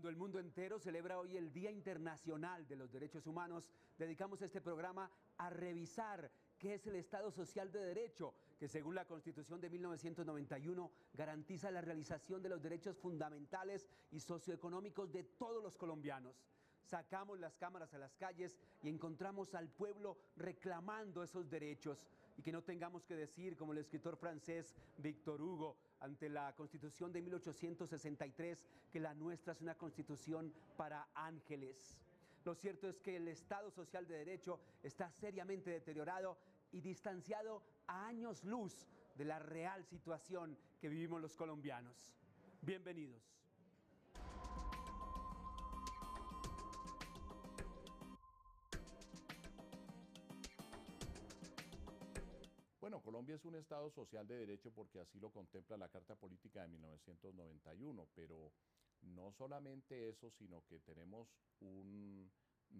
Cuando el mundo entero celebra hoy el Día Internacional de los Derechos Humanos, dedicamos este programa a revisar qué es el Estado Social de Derecho, que según la Constitución de 1991 garantiza la realización de los derechos fundamentales y socioeconómicos de todos los colombianos. Sacamos las cámaras a las calles y encontramos al pueblo reclamando esos derechos y que no tengamos que decir, como el escritor francés Victor Hugo, ante la Constitución de 1863, que la nuestra es una constitución para ángeles. Lo cierto es que el Estado Social de Derecho está seriamente deteriorado y distanciado a años luz de la real situación que vivimos los colombianos. Bienvenidos. Bueno, Colombia es un Estado social de derecho porque así lo contempla la Carta Política de 1991, pero no solamente eso, sino que tenemos un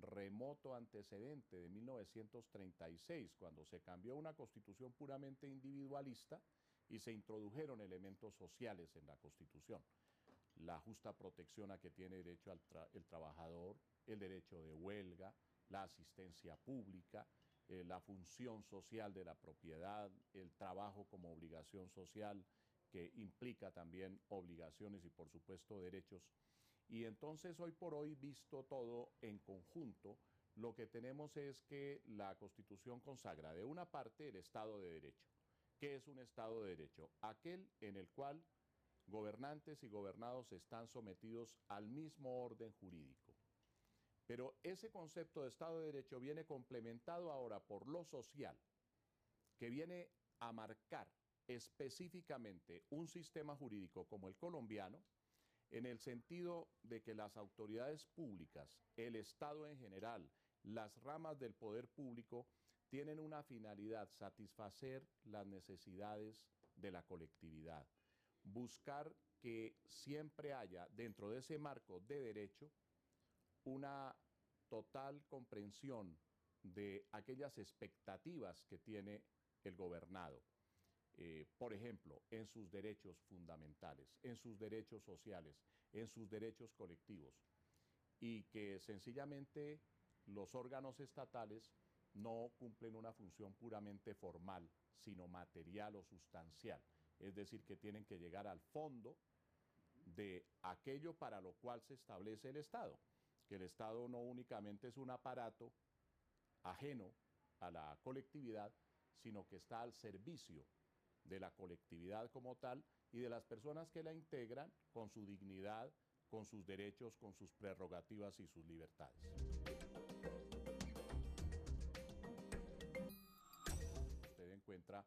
remoto antecedente de 1936, cuando se cambió una constitución puramente individualista y se introdujeron elementos sociales en la constitución. La justa protección a que tiene derecho el trabajador, el derecho de huelga, la asistencia pública, la función social de la propiedad, el trabajo como obligación social, que implica también obligaciones y por supuesto derechos. Y entonces hoy por hoy, visto todo en conjunto, lo que tenemos es que la Constitución consagra de una parte el Estado de Derecho. ¿Qué es un Estado de Derecho? Aquel en el cual gobernantes y gobernados están sometidos al mismo orden jurídico. Pero ese concepto de Estado de Derecho viene complementado ahora por lo social, que viene a marcar específicamente un sistema jurídico como el colombiano, en el sentido de que las autoridades públicas, el Estado en general, las ramas del poder público, tienen una finalidad: satisfacer las necesidades de la colectividad, buscar que siempre haya dentro de ese marco de derecho una total comprensión de aquellas expectativas que tiene el gobernado, por ejemplo, en sus derechos fundamentales, en sus derechos sociales, en sus derechos colectivos, y que sencillamente los órganos estatales no cumplen una función puramente formal, sino material o sustancial, es decir, que tienen que llegar al fondo de aquello para lo cual se establece el Estado, que el Estado no únicamente es un aparato ajeno a la colectividad, sino que está al servicio de la colectividad como tal y de las personas que la integran con su dignidad, con sus derechos, con sus prerrogativas y sus libertades. Usted encuentra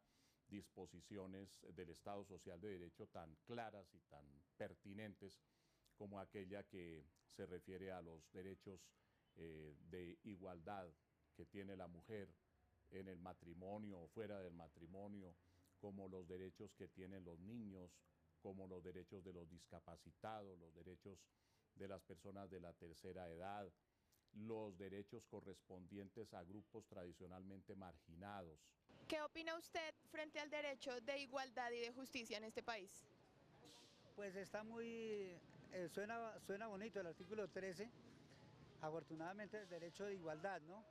disposiciones del Estado Social de Derecho tan claras y tan pertinentes como aquella que se refiere a los derechos de igualdad que tiene la mujer en el matrimonio o fuera del matrimonio, como los derechos que tienen los niños, como los derechos de los discapacitados, los derechos de las personas de la tercera edad, los derechos correspondientes a grupos tradicionalmente marginados. ¿Qué opina usted frente al derecho de igualdad y de justicia en este país? Pues está muy, suena bonito el artículo 13, afortunadamente el derecho de igualdad, ¿no?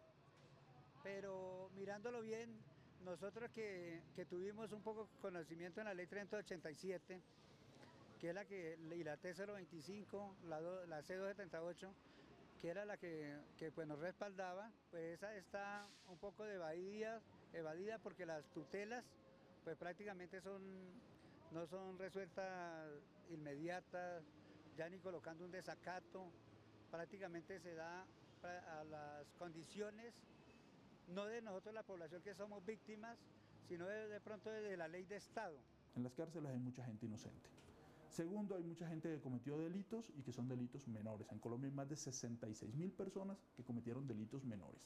Pero mirándolo bien, nosotros que tuvimos un poco conocimiento en la ley 3087, que es y la T025, la C278, que era la que pues nos respaldaba, pues esa está un poco evadida porque las tutelas pues prácticamente no son resueltas inmediatas, ya ni colocando un desacato, prácticamente se da a las condiciones, no de nosotros la población que somos víctimas, sino de pronto de la ley de Estado. En las cárceles hay mucha gente inocente. Segundo, hay mucha gente que cometió delitos y que son delitos menores. En Colombia hay más de 66.000 personas que cometieron delitos menores.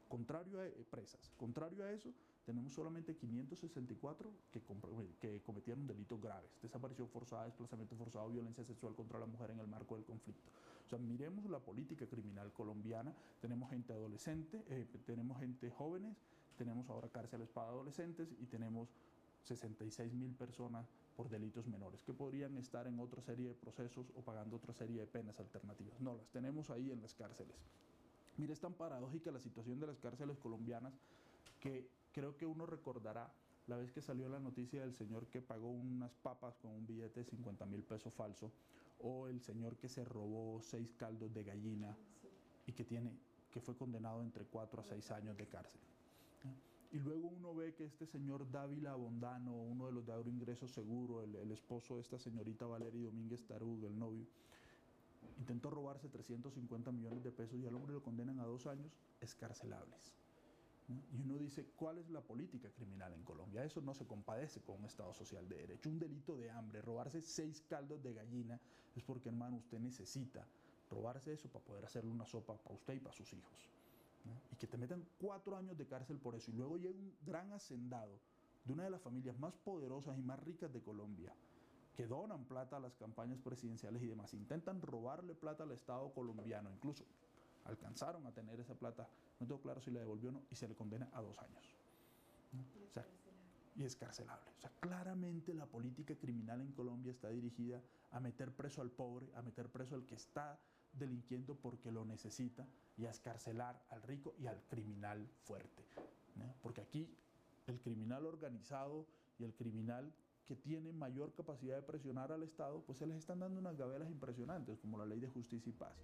Contrario a eso, tenemos solamente 564 que cometieron delitos graves. Desaparición forzada, desplazamiento forzado, violencia sexual contra la mujer en el marco del conflicto. O sea, miremos la política criminal colombiana. Tenemos gente adolescente, tenemos gente jóvenes, tenemos ahora cárceles para adolescentes y tenemos 66.000 personas por delitos menores, que podrían estar en otra serie de procesos o pagando otra serie de penas alternativas. No, las tenemos ahí en las cárceles. Mire, es tan paradójica la situación de las cárceles colombianas que creo que uno recordará la vez que salió la noticia del señor que pagó unas papas con un billete de 50.000 pesos falso, o el señor que se robó 6 caldos de gallina y que fue condenado entre 4 a 6 años de cárcel. Y luego uno ve que este señor Dávila Bondano, uno de los de Agroingreso Seguro, el esposo de esta señorita Valeria Domínguez Tarug, el novio, intentó robarse 350 millones de pesos y al hombre lo condenan a 2 años escarcelables. Y uno dice, ¿cuál es la política criminal en Colombia? Eso no se compadece con un Estado social de derecho. Un delito de hambre, robarse 6 caldos de gallina, es porque, hermano, usted necesita robarse eso para poder hacerle una sopa para usted y para sus hijos. Y que te metan 4 años de cárcel por eso. Y luego llega un gran hacendado de una de las familias más poderosas y más ricas de Colombia, que donan plata a las campañas presidenciales y demás, intentan robarle plata al Estado colombiano, incluso alcanzaron a tener esa plata, no tengo claro si la devolvió o no, y se le condena a 2 años. O sea, y escarcelable. O sea, claramente la política criminal en Colombia está dirigida a meter preso al pobre, a meter preso al que está delinquiendo porque lo necesita, y a escarcelar al rico y al criminal fuerte, ¿no? Porque aquí el criminal organizado y el criminal que tiene mayor capacidad de presionar al Estado, pues se les están dando unas gabelas impresionantes, como la Ley de Justicia y Paz.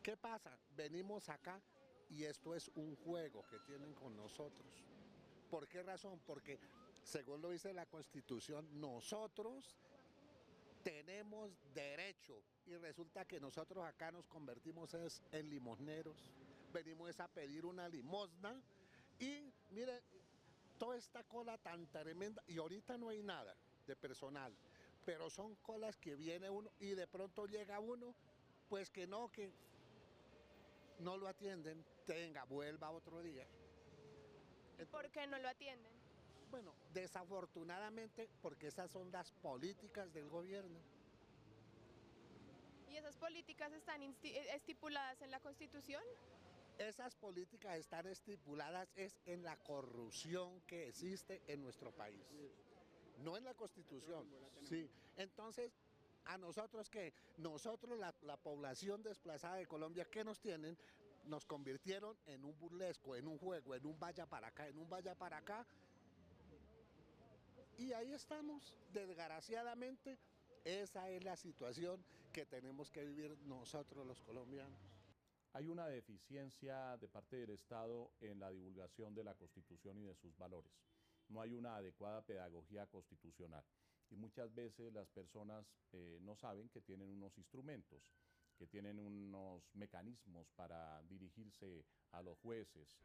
¿Qué pasa? Venimos acá y esto es un juego que tienen con nosotros. ¿Por qué razón? Porque, según lo dice la Constitución, nosotros tenemos derecho, y resulta que nosotros acá nos convertimos en limosneros, venimos a pedir una limosna, y mire, toda esta cola tan tremenda, y ahorita no hay nada de personal, pero son colas que viene uno y de pronto llega uno, pues que no lo atienden, vuelva otro día. ¿Por qué no lo atienden? Bueno, desafortunadamente, porque esas son las políticas del gobierno. ¿Y esas políticas están estipuladas en la Constitución? Esas políticas están estipuladas en la corrupción que existe en nuestro país, no en la Constitución. Sí. Entonces, a nosotros la población desplazada de Colombia, ¿qué nos tienen? Nos convirtieron en un burlesco, en un juego, en un vaya para acá, en un vaya para acá. Y ahí estamos, desgraciadamente, esa es la situación que tenemos que vivir nosotros los colombianos. Hay una deficiencia de parte del Estado en la divulgación de la Constitución y de sus valores. No hay una adecuada pedagogía constitucional. Y muchas veces las personas no saben que tienen unos instrumentos, que tienen unos mecanismos para dirigirse a los jueces.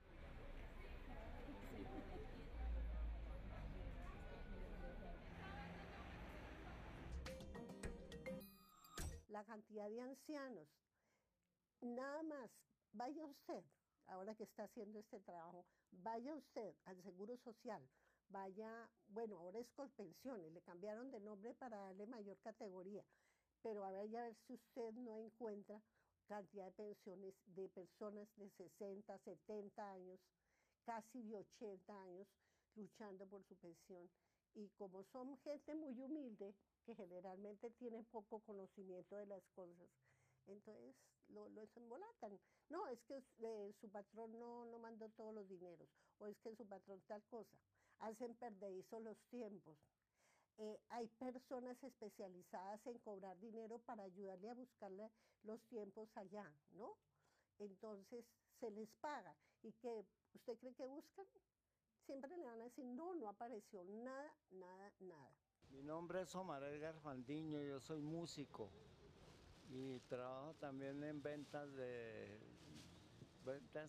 La cantidad de ancianos, nada más, vaya usted, ahora que está haciendo este trabajo, vaya usted al Seguro Social, vaya, bueno, ahora es Colpensiones, le cambiaron de nombre para darle mayor categoría, pero vaya a ver si usted no encuentra cantidad de pensiones de personas de 60, 70 años, casi de 80 años, luchando por su pensión. Y como son gente muy humilde, que generalmente tienen poco conocimiento de las cosas, entonces lo embolatan. No, es que su patrón no mandó todos los dineros, o es que su patrón tal cosa. Hacen perdedizos los tiempos. Hay personas especializadas en cobrar dinero para ayudarle a buscarle los tiempos allá, ¿no? Entonces se les paga. ¿Y qué? ¿Usted cree que buscan? Siempre le van a decir, no apareció nada, nada, nada. Mi nombre es Omar Edgar Faldiño, yo soy músico y trabajo también en ventas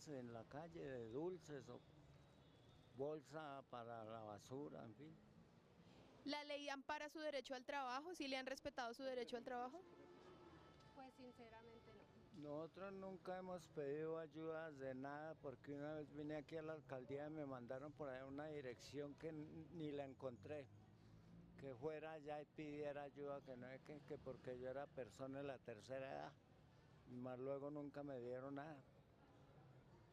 en la calle de dulces o bolsa para la basura, en fin. ¿La ley ampara su derecho al trabajo? ¿Sí le han respetado su derecho al trabajo? Pues sinceramente no. Nosotros nunca hemos pedido ayudas de nada porque una vez vine aquí a la alcaldía y me mandaron por ahí una dirección que ni la encontré. Que fuera allá y pidiera ayuda, que no es que porque yo era persona de la tercera edad, y más luego nunca me dieron nada.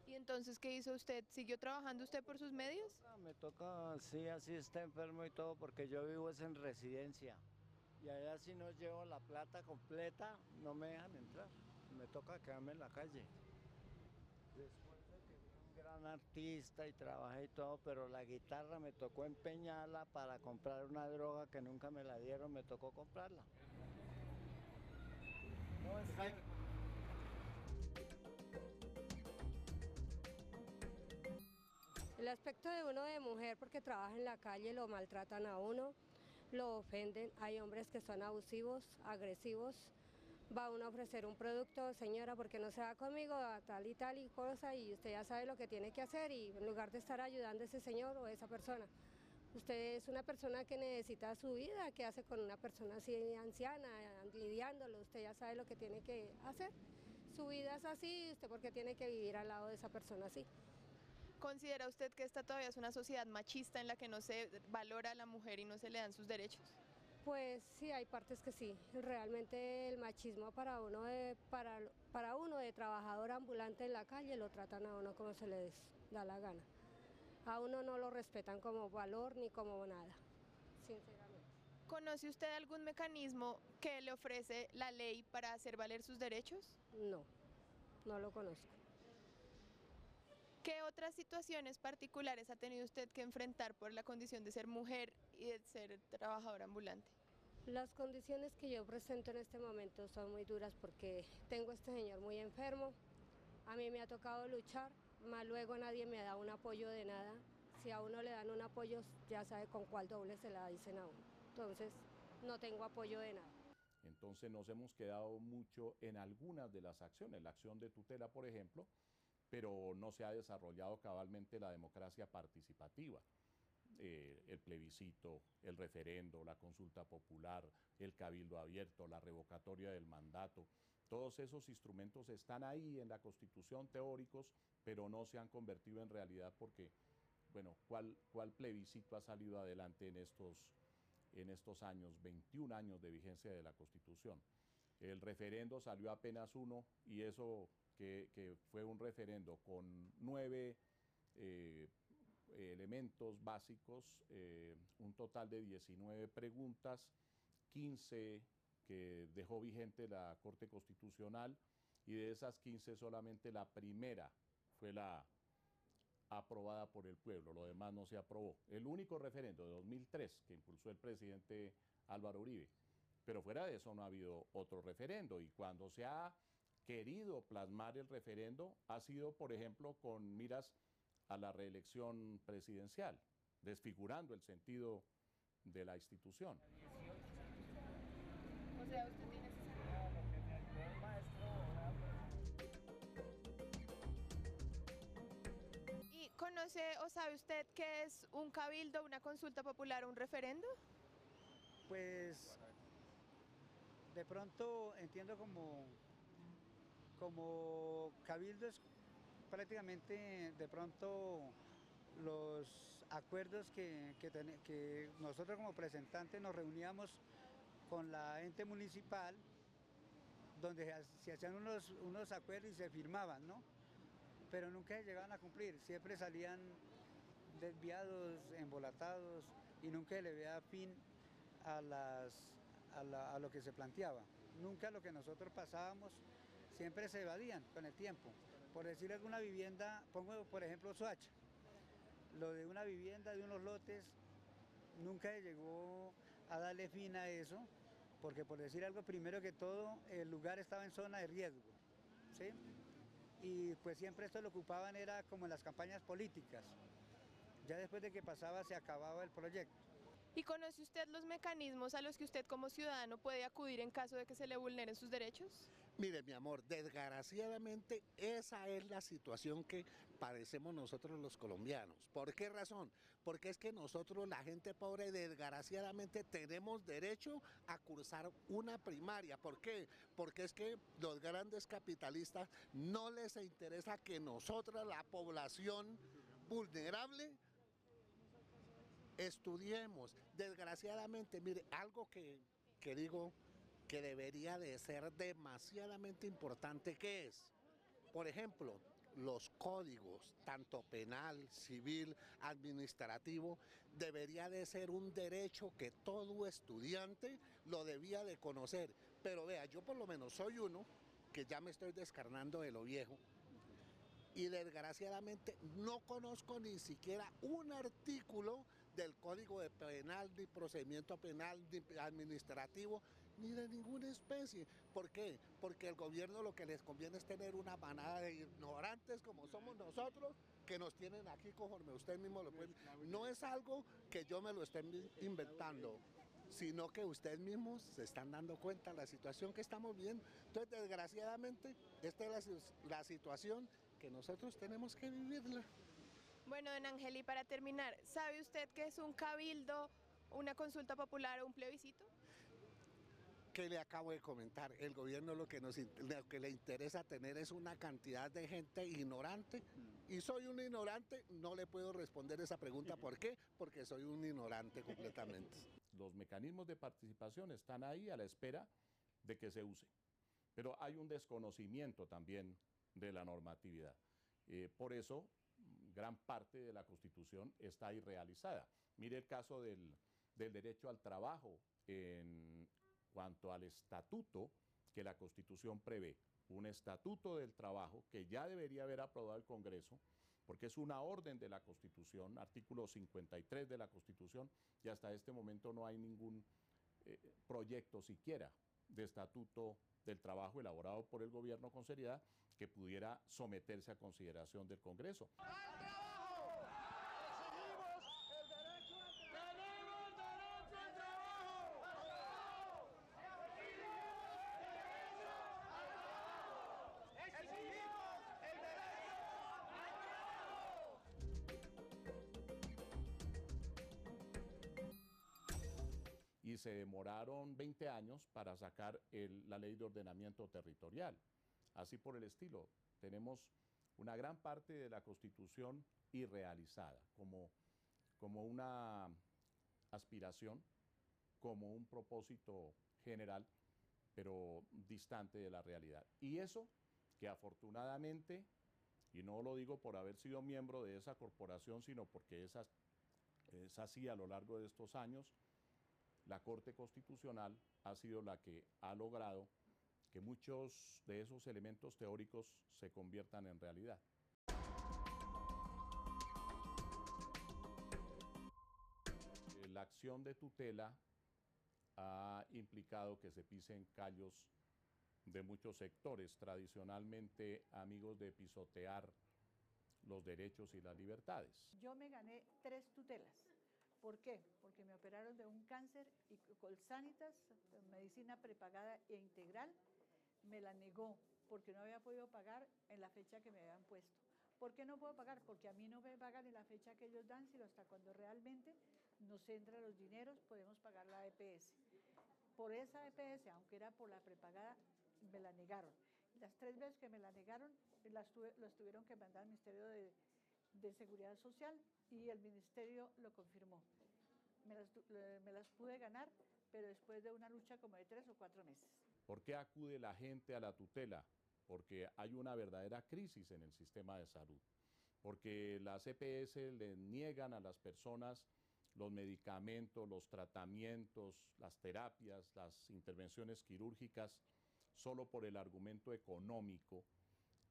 ¿Y entonces qué hizo usted? ¿Siguió trabajando usted por sus medios? Me toca, sí, así está enfermo y todo, porque yo vivo es en residencia. Y allá si no llevo la plata completa, no me dejan entrar. Me toca quedarme en la calle. Después de que fui un gran artista y trabajé y todo, pero la guitarra me tocó empeñarla para comprar una droga que nunca me la dieron, me tocó comprarla. No, es que... El aspecto de uno de mujer porque trabaja en la calle, lo maltratan a uno, lo ofenden, hay hombres que son abusivos, agresivos, va uno a ofrecer un producto, señora, porque no se va conmigo a tal y cosa, y usted ya sabe lo que tiene que hacer, y en lugar de estar ayudando a ese señor o a esa persona, usted es una persona que necesita su vida, ¿qué hace con una persona así anciana, lidiándolo? Usted ya sabe lo que tiene que hacer, su vida es así, ¿usted por qué tiene que vivir al lado de esa persona así? ¿Considera usted que esta todavía es una sociedad machista en la que no se valora a la mujer y no se le dan sus derechos? Pues sí, hay partes que sí. Realmente el machismo para uno de trabajador ambulante en la calle lo tratan a uno como se les da la gana. A uno no lo respetan como valor ni como nada, sinceramente. ¿Conoce usted algún mecanismo que le ofrece la ley para hacer valer sus derechos? No, no lo conozco. ¿Qué otras situaciones particulares ha tenido usted que enfrentar por la condición de ser mujer y de ser trabajadora ambulante? Las condiciones que yo presento en este momento son muy duras porque tengo a este señor muy enfermo, a mí me ha tocado luchar, más luego nadie me da un apoyo de nada. Si a uno le dan un apoyo, ya sabe con cuál doble se la dicen a uno. Entonces, no tengo apoyo de nada. Entonces nos hemos quedado mucho en algunas de las acciones, la acción de tutela, por ejemplo, pero no se ha desarrollado cabalmente la democracia participativa. El plebiscito, el referendo, la consulta popular, el cabildo abierto, la revocatoria del mandato, todos esos instrumentos están ahí en la Constitución teóricos, pero no se han convertido en realidad porque, bueno, ¿cuál plebiscito ha salido adelante en estos años, 21 años de vigencia de la Constitución? El referendo salió apenas uno y eso que fue un referendo con 9 elementos básicos, un total de 19 preguntas, 15 que dejó vigente la Corte Constitucional y de esas 15 solamente la primera fue la aprobada por el pueblo, lo demás no se aprobó. El único referendo de 2003 que impulsó el presidente Álvaro Uribe, pero fuera de eso no ha habido otro referendo y cuando se ha querido plasmar el referendo ha sido, por ejemplo, con miras a la reelección presidencial, desfigurando el sentido de la institución. O sea, usted tiene ¿Y conoce o sabe usted qué es un cabildo, una consulta popular o un referendo? Pues de pronto entiendo como cabildo es prácticamente de pronto los acuerdos que nosotros como representantes nos reuníamos con la ente municipal, donde se hacían unos acuerdos y se firmaban, ¿no? Pero nunca se llegaban a cumplir, siempre salían desviados, embolatados y nunca se le veía fin a lo que se planteaba. Nunca lo que nosotros pasábamos, siempre se evadían con el tiempo. Por decir alguna vivienda, pongo por ejemplo Soacha, lo de una vivienda, de unos lotes, nunca se llegó a darle fin a eso, porque por decir algo, primero que todo, el lugar estaba en zona de riesgo, ¿sí? Y pues siempre esto lo ocupaban era como en las campañas políticas. Ya después de que pasaba se acababa el proyecto. ¿Y conoce usted los mecanismos a los que usted como ciudadano puede acudir en caso de que se le vulneren sus derechos? Mire, mi amor, desgraciadamente esa es la situación que padecemos nosotros los colombianos. ¿Por qué razón? Porque es que nosotros, la gente pobre, desgraciadamente tenemos derecho a cursar una primaria. ¿Por qué? Porque es que los grandes capitalistas no les interesa que nosotros, la población vulnerable, estudiemos. Desgraciadamente, mire, algo que digo que debería de ser demasiadamente importante, ¿qué es? Por ejemplo, los códigos, tanto penal, civil, administrativo, debería de ser un derecho que todo estudiante lo debía de conocer. Pero vea, yo por lo menos soy uno que ya me estoy descarnando de lo viejo y desgraciadamente no conozco ni siquiera un artículo del Código de Penal, ni procedimiento penal, ni administrativo, ni de ninguna especie. ¿Por qué? Porque el gobierno lo que les conviene es tener una manada de ignorantes como somos nosotros, que nos tienen aquí conforme usted mismo lo puede. No es algo que yo me lo esté inventando, sino que ustedes mismos se están dando cuenta de la situación que estamos viendo. Entonces, desgraciadamente, esta es la situación que nosotros tenemos que vivirla. Bueno, don Ángel, y para terminar, ¿sabe usted qué es un cabildo, una consulta popular o un plebiscito? Que le acabo de comentar, el gobierno lo que le interesa tener es una cantidad de gente ignorante, y soy un ignorante, no le puedo responder esa pregunta. ¿Por qué? Porque soy un ignorante completamente. Los mecanismos de participación están ahí a la espera de que se usen, pero hay un desconocimiento también de la normatividad. Por eso, gran parte de la Constitución está irrealizada. Mire el caso del derecho al trabajo en cuanto al estatuto que la Constitución prevé, un estatuto del trabajo que ya debería haber aprobado el Congreso, porque es una orden de la Constitución, artículo 53 de la Constitución, y hasta este momento no hay ningún proyecto siquiera de estatuto del trabajo elaborado por el gobierno con seriedad que pudiera someterse a consideración del Congreso. Y se demoraron 20 años para sacar la ley de ordenamiento territorial. Así por el estilo, tenemos una gran parte de la Constitución irrealizada, como una aspiración, como un propósito general, pero distante de la realidad. Y eso que afortunadamente, y no lo digo por haber sido miembro de esa corporación, sino porque es así a lo largo de estos años, la Corte Constitucional ha sido la que ha logrado que muchos de esos elementos teóricos se conviertan en realidad. La acción de tutela ha implicado que se pisen callos de muchos sectores, tradicionalmente amigos de pisotear los derechos y las libertades. Yo me gané 3 tutelas. ¿Por qué? Porque me operaron de un cáncer y Colsanitas, medicina prepagada e integral, me la negó porque no había podido pagar en la fecha que me habían puesto. ¿Por qué no puedo pagar? Porque a mí no me pagan en la fecha que ellos dan, sino hasta cuando realmente nos entran los dineros podemos pagar la EPS. Por esa EPS, aunque era por la prepagada, me la negaron. Las 3 veces que me la negaron, las tuvieron que mandar al Ministerio de Seguridad Social y el Ministerio lo confirmó. Me las pude ganar, pero después de una lucha como de 3 o 4 meses. ¿Por qué acude la gente a la tutela? Porque hay una verdadera crisis en el sistema de salud. Porque las EPS le niegan a las personas los medicamentos, los tratamientos, las terapias, las intervenciones quirúrgicas, solo por el argumento económico.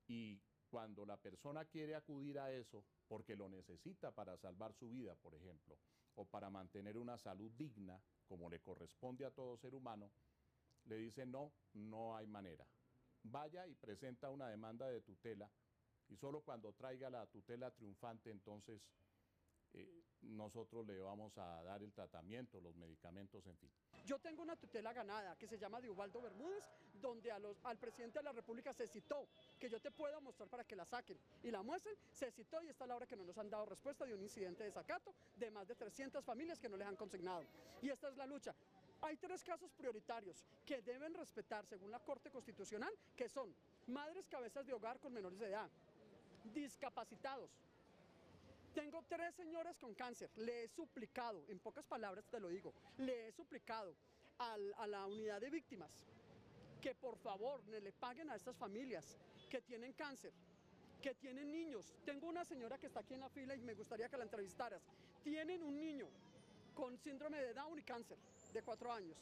Y cuando la persona quiere acudir a eso, porque lo necesita para salvar su vida, por ejemplo, o para mantener una salud digna, como le corresponde a todo ser humano, le dicen no, no hay manera. Vaya y presenta una demanda de tutela, y solo cuando traiga la tutela triunfante, entonces nosotros le vamos a dar el tratamiento, los medicamentos, en fin. Yo tengo una tutela ganada que se llama de Ubaldo Bermúdez, donde al presidente de la República se citó, que yo te puedo mostrar para que la saquen y la muestren, se citó y esta es la hora que no nos han dado respuesta de un incidente de desacato de más de 300 familias que no les han consignado. Y esta es la lucha. Hay 3 casos prioritarios que deben respetar según la Corte Constitucional, que son madres cabezas de hogar con menores de edad, discapacitados. Tengo 3 señoras con cáncer, le he suplicado, en pocas palabras te lo digo, le he suplicado a la unidad de víctimas que por favor le paguen a estas familias que tienen cáncer, que tienen niños. Tengo una señora que está aquí en la fila y me gustaría que la entrevistaras. Tienen un niño con síndrome de Down y cáncer de 4 años.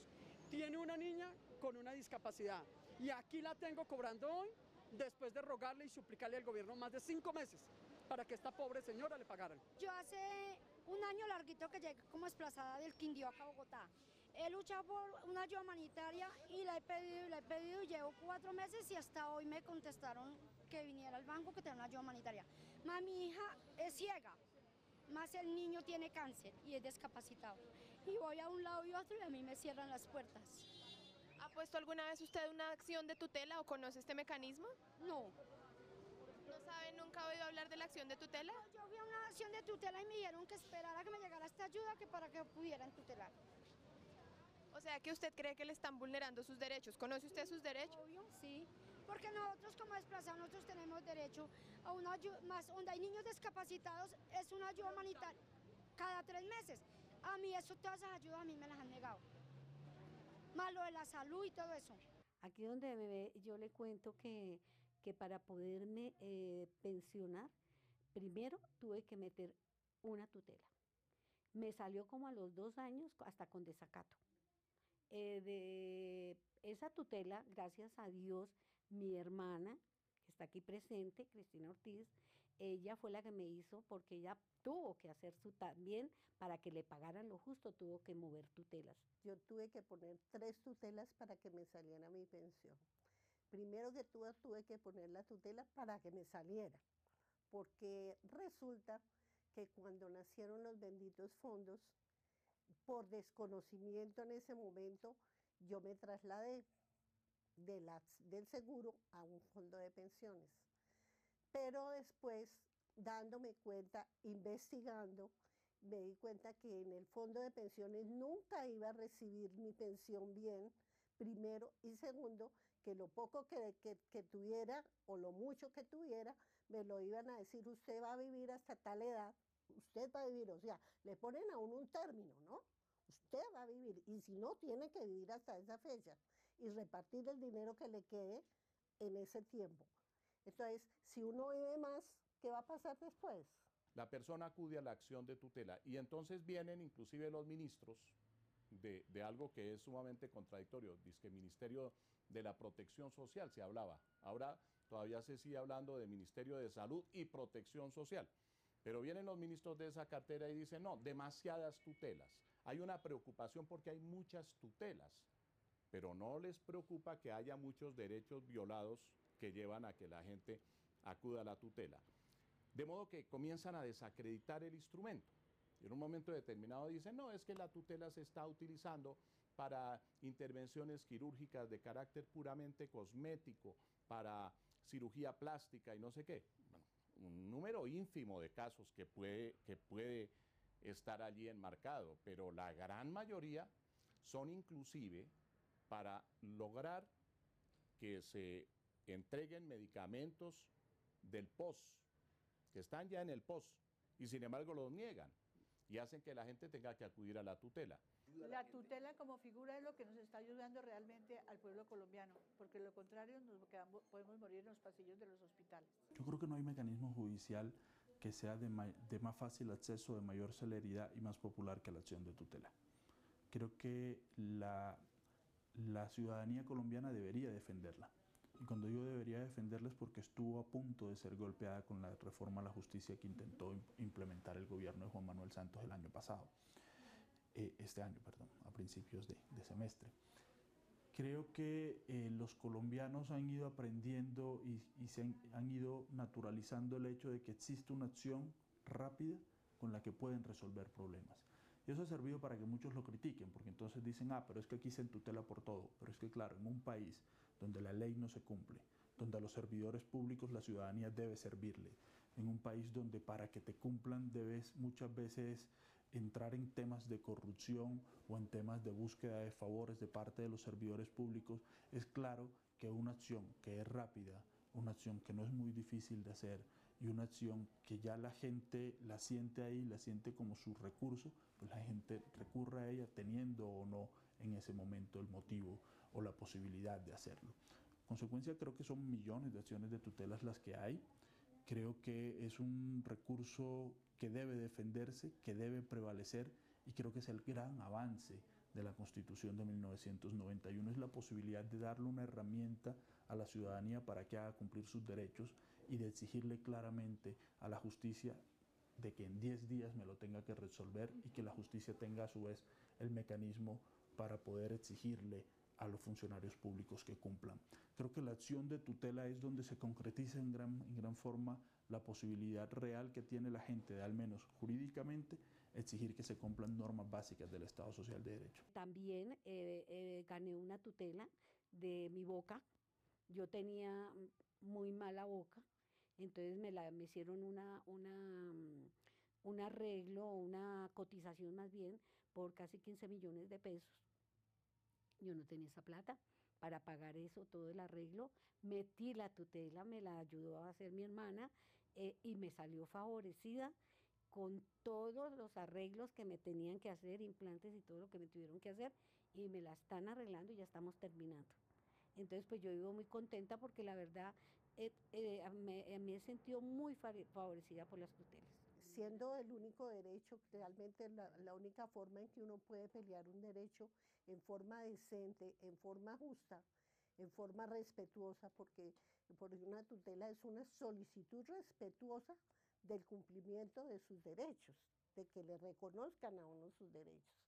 Tiene una niña con una discapacidad. Y aquí la tengo cobrando hoy, después de rogarle y suplicarle al gobierno más de 5 meses para que esta pobre señora le pagaran. Yo hace un año larguito que llegué como desplazada del Quindío acá a Bogotá. He luchado por una ayuda humanitaria y la he pedido, y llevo 4 meses y hasta hoy me contestaron que viniera al banco que tenía una ayuda humanitaria. Mi hija es ciega, más el niño tiene cáncer y es discapacitado. Y voy a un lado y otro y a mí me cierran las puertas. ¿Ha puesto alguna vez usted una acción de tutela o conoce este mecanismo? No. ¿No sabe, nunca ha oído hablar de la acción de tutela? No, yo vi una acción de tutela y me dijeron que esperara a que me llegara esta ayuda que para que pudieran tutelar. O sea que usted cree que le están vulnerando sus derechos. ¿Conoce usted sus derechos? Obvio, sí. Porque nosotros como desplazados nosotros tenemos derecho a una ayuda, más donde hay niños discapacitados es una ayuda humanitaria cada 3 meses. A mí eso, todas esas ayudas a mí me las han negado. Más lo de la salud y todo eso. Aquí donde me ve, yo le cuento que para poderme pensionar, primero tuve que meter una tutela. Me salió como a los 2 años hasta con desacato. De esa tutela, gracias a Dios, mi hermana, que está aquí presente, Cristina Ortiz, ella fue la que me hizo, porque ella tuvo que hacer su también, para que le pagaran lo justo, tuvo que mover tutelas. Yo tuve que poner 3 tutelas para que me saliera mi pensión. Primero que todo, tuve que poner la tutela para que me saliera, porque resulta que cuando nacieron los benditos fondos, por desconocimiento en ese momento, yo me trasladé del seguro a un fondo de pensiones. Pero después, dándome cuenta, investigando, me di cuenta que en el fondo de pensiones nunca iba a recibir mi pensión bien, primero, y segundo, que lo poco que tuviera o lo mucho que tuviera, me lo iban a decir, usted va a vivir hasta tal edad, usted va a vivir, o sea, le ponen a uno un término, ¿no? Usted va a vivir, y si no, tiene que vivir hasta esa fecha, y repartir el dinero que le quede en ese tiempo. Entonces, si uno vive más, ¿qué va a pasar después? La persona acude a la acción de tutela y entonces vienen inclusive los ministros de algo que es sumamente contradictorio. Dice que Ministerio de la Protección Social se hablaba. Ahora todavía se sigue hablando de Ministerio de Salud y Protección Social. Pero vienen los ministros de esa cartera y dicen, no, demasiadas tutelas. Hay una preocupación porque hay muchas tutelas, pero no les preocupa que haya muchos derechos violados que llevan a que la gente acuda a la tutela. De modo que comienzan a desacreditar el instrumento. Y en un momento determinado dicen, no, es que la tutela se está utilizando para intervenciones quirúrgicas de carácter puramente cosmético, para cirugía plástica y no sé qué. Bueno, un número ínfimo de casos que puede estar allí enmarcado, pero la gran mayoría son inclusive para lograr que se entreguen medicamentos del POS, que están ya en el POS, y sin embargo los niegan, y hacen que la gente tenga que acudir a la tutela. La tutela como figura es lo que nos está ayudando realmente al pueblo colombiano, porque de lo contrario podemos morir en los pasillos de los hospitales. Yo creo que no hay mecanismo judicial que sea de más fácil acceso, de mayor celeridad y más popular que la acción de tutela. Creo que la ciudadanía colombiana debería defenderla. Y cuando yo debería defenderla es porque estuvo a punto de ser golpeada con la reforma a la justicia que intentó implementar el gobierno de Juan Manuel Santos el año pasado. Este año, perdón, a principios de semestre. Creo que los colombianos han ido aprendiendo y se han ido naturalizando el hecho de que existe una acción rápida con la que pueden resolver problemas. Y eso ha servido para que muchos lo critiquen, porque entonces dicen, pero es que aquí se tutela por todo. Pero es que claro, en un país donde la ley no se cumple, donde a los servidores públicos la ciudadanía debe servirle, en un país donde para que te cumplan debes muchas veces entrar en temas de corrupción o en temas de búsqueda de favores de parte de los servidores públicos, es claro que una acción que es rápida, una acción que no es muy difícil de hacer y una acción que ya la gente la siente ahí, la siente como su recurso, pues la gente recurre a ella teniendo o no en ese momento el motivo o la posibilidad de hacerlo. En consecuencia, creo que son millones de acciones de tutelas las que hay. Creo que es un recurso que debe defenderse, que debe prevalecer, y creo que es el gran avance de la Constitución de 1991, es la posibilidad de darle una herramienta a la ciudadanía para que haga cumplir sus derechos y de exigirle claramente a la justicia de que en 10 días me lo tenga que resolver y que la justicia tenga a su vez el mecanismo para poder exigirle a los funcionarios públicos que cumplan. Creo que la acción de tutela es donde se concretiza en gran forma la posibilidad real que tiene la gente de, al menos jurídicamente, exigir que se cumplan normas básicas del Estado Social de Derecho. También gané una tutela de mi boca. Yo tenía muy mala boca, entonces me hicieron un arreglo, una cotización más bien, por casi 15 millones de pesos. Yo no tenía esa plata para pagar eso, todo el arreglo. Metí la tutela, me la ayudó a hacer mi hermana y me salió favorecida con todos los arreglos que me tenían que hacer, implantes y todo lo que me tuvieron que hacer, y me la están arreglando y ya estamos terminando. Entonces, pues yo vivo muy contenta porque la verdad me he sentido muy favorecida por las tutelas. Siendo el único derecho, realmente la única forma en que uno puede pelear un derecho en forma decente, en forma justa, en forma respetuosa, porque una tutela es una solicitud respetuosa del cumplimiento de sus derechos, de que le reconozcan a uno sus derechos.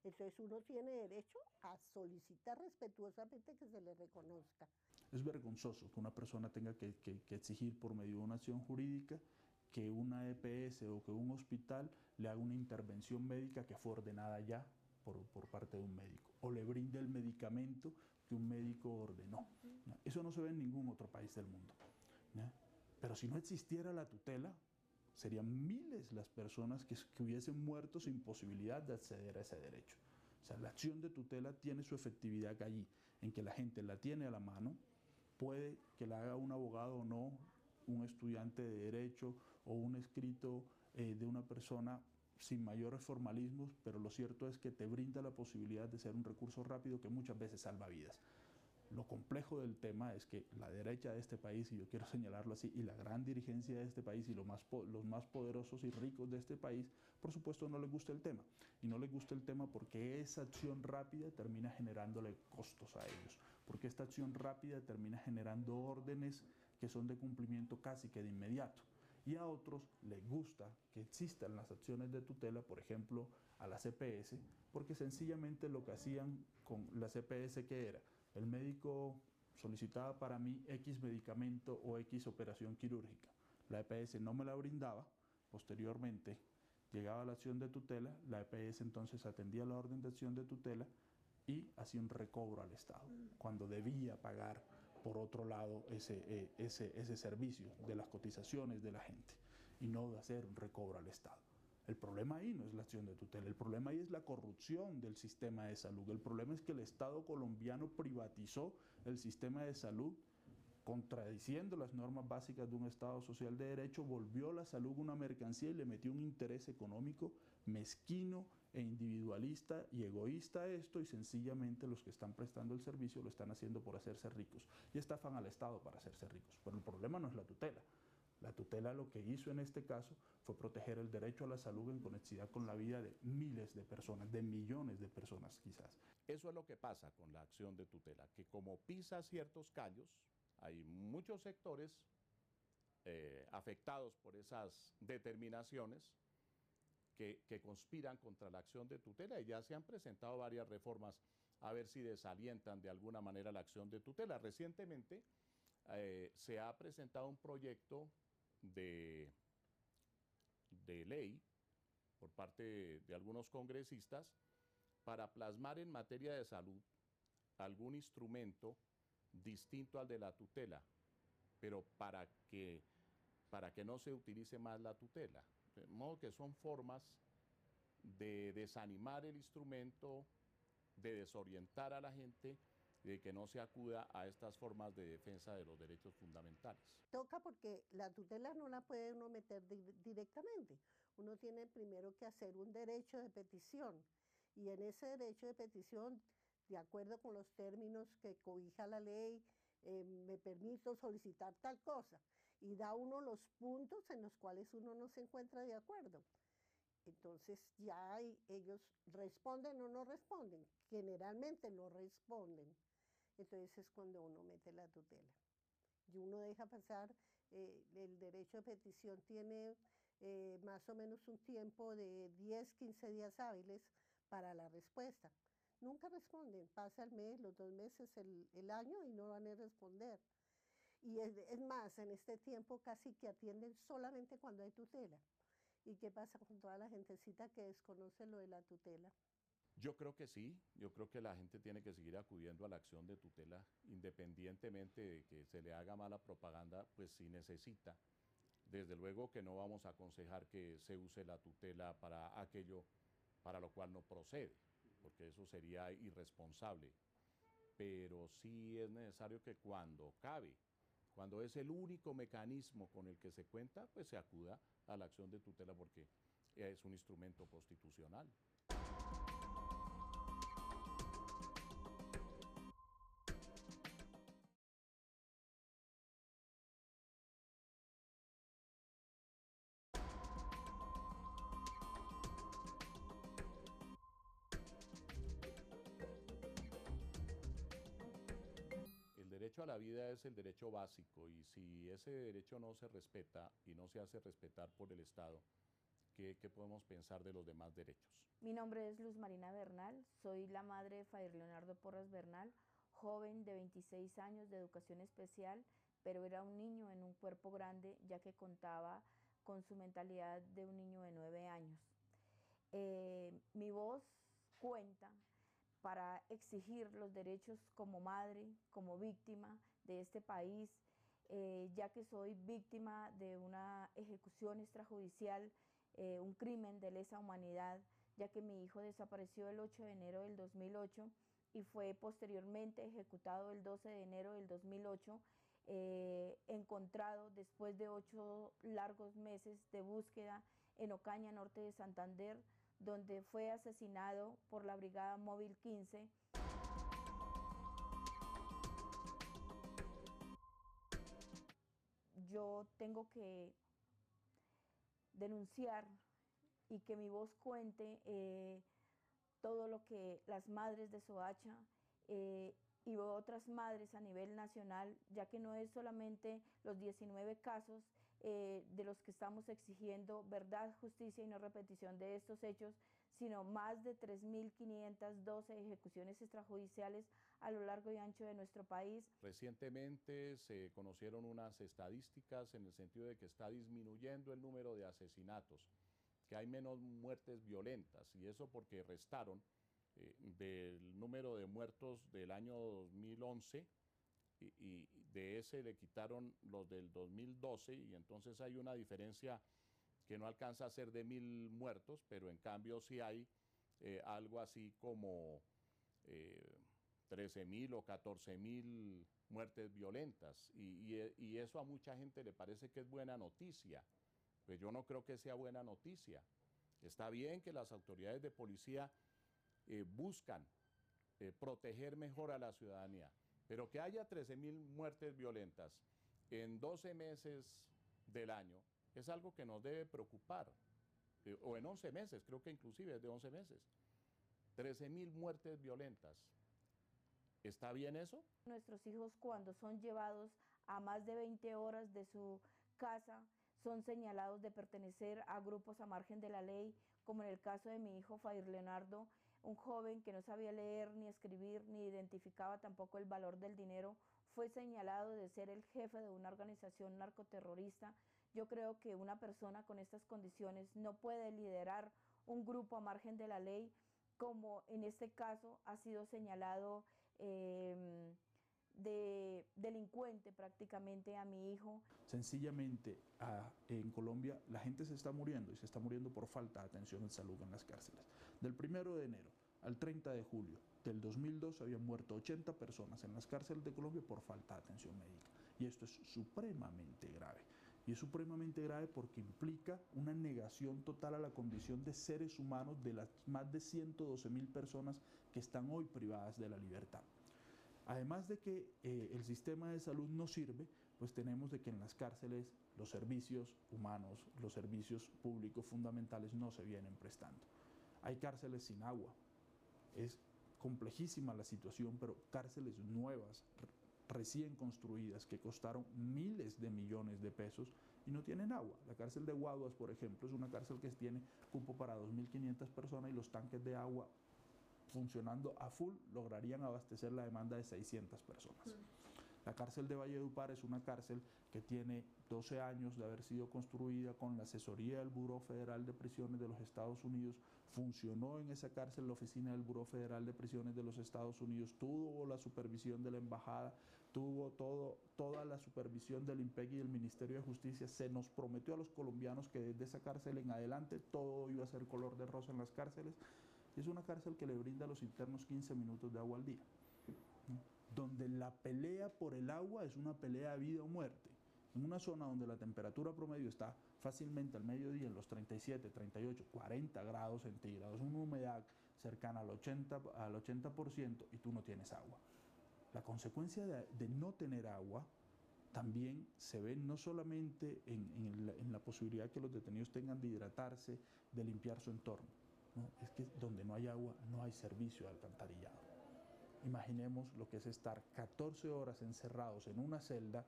Entonces uno tiene derecho a solicitar respetuosamente que se le reconozca. Es vergonzoso que una persona tenga que exigir por medio de una acción jurídica que una EPS o que un hospital le haga una intervención médica que fue ordenada ya por parte de un médico, o le brinde el medicamento que un médico ordenó. ¿Ya? Eso no se ve en ningún otro país del mundo. ¿Ya? Pero si no existiera la tutela, serían miles las personas que hubiesen muerto sin posibilidad de acceder a ese derecho. O sea, la acción de tutela tiene su efectividad allí, en que la gente la tiene a la mano, puede que la haga un abogado o no, un estudiante de derecho o un escrito de una persona sin mayores formalismos, pero lo cierto es que te brinda la posibilidad de ser un recurso rápido que muchas veces salva vidas. Lo complejo del tema es que la derecha de este país, y yo quiero señalarlo así, y la gran dirigencia de este país y los más poderosos y ricos de este país, por supuesto no les gusta el tema. Y no les gusta el tema porque esa acción rápida termina generándole costos a ellos, porque esta acción rápida termina generando órdenes que son de cumplimiento casi que de inmediato. Y a otros les gusta que existan las acciones de tutela, por ejemplo, a las EPS, porque sencillamente lo que hacían con las EPS, ¿qué era? El médico solicitaba para mí X medicamento o X operación quirúrgica. La EPS no me la brindaba. Posteriormente llegaba la acción de tutela, la EPS entonces atendía la orden de acción de tutela y hacía un recobro al Estado, cuando debía pagar por otro lado ese servicio de las cotizaciones de la gente y no de hacer un recobro al Estado. El problema ahí no es la acción de tutela, el problema ahí es la corrupción del sistema de salud. El problema es que el Estado colombiano privatizó el sistema de salud, contradiciendo las normas básicas de un Estado social de derecho, volvió la salud una mercancía y le metió un interés económico mezquino e individualista y egoísta a esto, y sencillamente los que están prestando el servicio lo están haciendo por hacerse ricos y estafan al Estado para hacerse ricos. Pero el problema no es la tutela. La tutela lo que hizo en este caso fue proteger el derecho a la salud en conexidad con la vida de miles de personas, de millones de personas quizás. Eso es lo que pasa con la acción de tutela, que como pisa ciertos callos, hay muchos sectores afectados por esas determinaciones que conspiran contra la acción de tutela, y ya se han presentado varias reformas a ver si desalientan de alguna manera la acción de tutela. Recientemente se ha presentado un proyecto de ley por parte de algunos congresistas para plasmar en materia de salud algún instrumento distinto al de la tutela, pero para que no se utilice más la tutela. De modo que son formas de desanimar el instrumento, de desorientar a la gente, de que no se acuda a estas formas de defensa de los derechos fundamentales. Toca porque la tutela no la puede uno meter directamente. Uno tiene primero que hacer un derecho de petición, y en ese derecho de petición, de acuerdo con los términos que cobija la ley, me permito solicitar tal cosa, y da uno los puntos en los cuales uno no se encuentra de acuerdo. Entonces ya ellos responden o no responden, generalmente no responden. Entonces es cuando uno mete la tutela. Y uno deja pasar, el derecho de petición tiene más o menos un tiempo de 10, 15 días hábiles para la respuesta. Nunca responden, pasa el mes, los 2 meses, el año y no van a responder. Y es más, en este tiempo casi que atienden solamente cuando hay tutela. ¿Y qué pasa con toda la gentecita que desconoce lo de la tutela? Yo creo que sí, yo creo que la gente tiene que seguir acudiendo a la acción de tutela, independientemente de que se le haga mala propaganda, pues si necesita. Desde luego que no vamos a aconsejar que se use la tutela para aquello para lo cual no procede, porque eso sería irresponsable. Pero sí es necesario que cuando cabe, cuando es el único mecanismo con el que se cuenta, pues se acuda a la acción de tutela porque es un instrumento constitucional. El derecho a la vida es el derecho básico y si ese derecho no se respeta y no se hace respetar por el Estado, ¿qué podemos pensar de los demás derechos? Mi nombre es Luz Marina Bernal, soy la madre de Fair Leonardo Porras Bernal, joven de 26 años de educación especial, pero era un niño en un cuerpo grande ya que contaba con su mentalidad de un niño de 9 años. Mi voz cuenta para exigir los derechos como madre, como víctima de este país, ya que soy víctima de una ejecución extrajudicial, un crimen de lesa humanidad, ya que mi hijo desapareció el 8 de enero del 2008 y fue posteriormente ejecutado el 12 de enero del 2008, encontrado después de 8 largos meses de búsqueda en Ocaña, norte de Santander, donde fue asesinado por la Brigada Móvil 15. Yo tengo que denunciar y que mi voz cuente todo lo que las madres de Soacha y otras madres a nivel nacional, ya que no es solamente los 19 casos de los que estamos exigiendo verdad, justicia y no repetición de estos hechos, sino más de 3.512 ejecuciones extrajudiciales a lo largo y ancho de nuestro país. Recientemente se conocieron unas estadísticas en el sentido de que está disminuyendo el número de asesinatos, que hay menos muertes violentas, y eso porque restaron del número de muertos del año 2011 y de ese le quitaron los del 2012 y entonces hay una diferencia que no alcanza a ser de 1.000 muertos, pero en cambio sí hay algo así como 13.000 o 14.000 muertes violentas y eso a mucha gente le parece que es buena noticia. Pues yo no creo que sea buena noticia. Está bien que las autoridades de policía buscan proteger mejor a la ciudadanía, pero que haya 13.000 muertes violentas en 12 meses del año es algo que nos debe preocupar, o en 11 meses, creo que inclusive es de 11 meses. 13.000 muertes violentas. ¿Está bien eso? Nuestros hijos cuando son llevados a más de 20 horas de su casa son señalados de pertenecer a grupos a margen de la ley, como en el caso de mi hijo Fair Leonardo, un joven que no sabía leer ni escribir ni identificaba tampoco el valor del dinero, fue señalado de ser el jefe de una organización narcoterrorista. Yo creo que una persona con estas condiciones no puede liderar un grupo a margen de la ley, como en este caso ha sido señalado de delincuente prácticamente a mi hijo. Sencillamente en Colombia la gente se está muriendo y se está muriendo por falta de atención en salud en las cárceles. Del 1 de enero al 30 de julio del 2002 habían muerto 80 personas en las cárceles de Colombia por falta de atención médica. Y esto es supremamente grave. Y es supremamente grave porque implica una negación total a la condición de seres humanos de las más de 112.000 personas que están hoy privadas de la libertad. Además de que el sistema de salud no sirve, pues tenemos de que en las cárceles los servicios humanos, los servicios públicos fundamentales no se vienen prestando. Hay cárceles sin agua, es complejísima la situación, pero cárceles nuevas, recién construidas, que costaron miles de millones de pesos y no tienen agua. La cárcel de Guaduas, por ejemplo, es una cárcel que tiene cupo para 2.500 personas y los tanques de agua funcionando a full lograrían abastecer la demanda de 600 personas. La cárcel de Valledupar es una cárcel que tiene 12 años de haber sido construida con la asesoría del Buró Federal de Prisiones de los Estados Unidos. Funcionó en esa cárcel la oficina del Buró Federal de Prisiones de los Estados Unidos, tuvo la supervisión de la embajada, tuvo toda la supervisión del IMPEC y del Ministerio de Justicia. Se nos prometió a los colombianos que desde esa cárcel en adelante todo iba a ser color de rosa en las cárceles. Es una cárcel que le brinda a los internos 15 minutos de agua al día, donde la pelea por el agua es una pelea de vida o muerte. En una zona donde la temperatura promedio está fácilmente al mediodía en los 37, 38, 40 grados centígrados, una humedad cercana al 80% y tú no tienes agua. La consecuencia de no tener agua también se ve no solamente en la posibilidad que los detenidos tengan de hidratarse, de limpiar su entorno, ¿no? Es que donde no hay agua no hay servicio de alcantarillado. Imaginemos lo que es estar 14 horas encerrados en una celda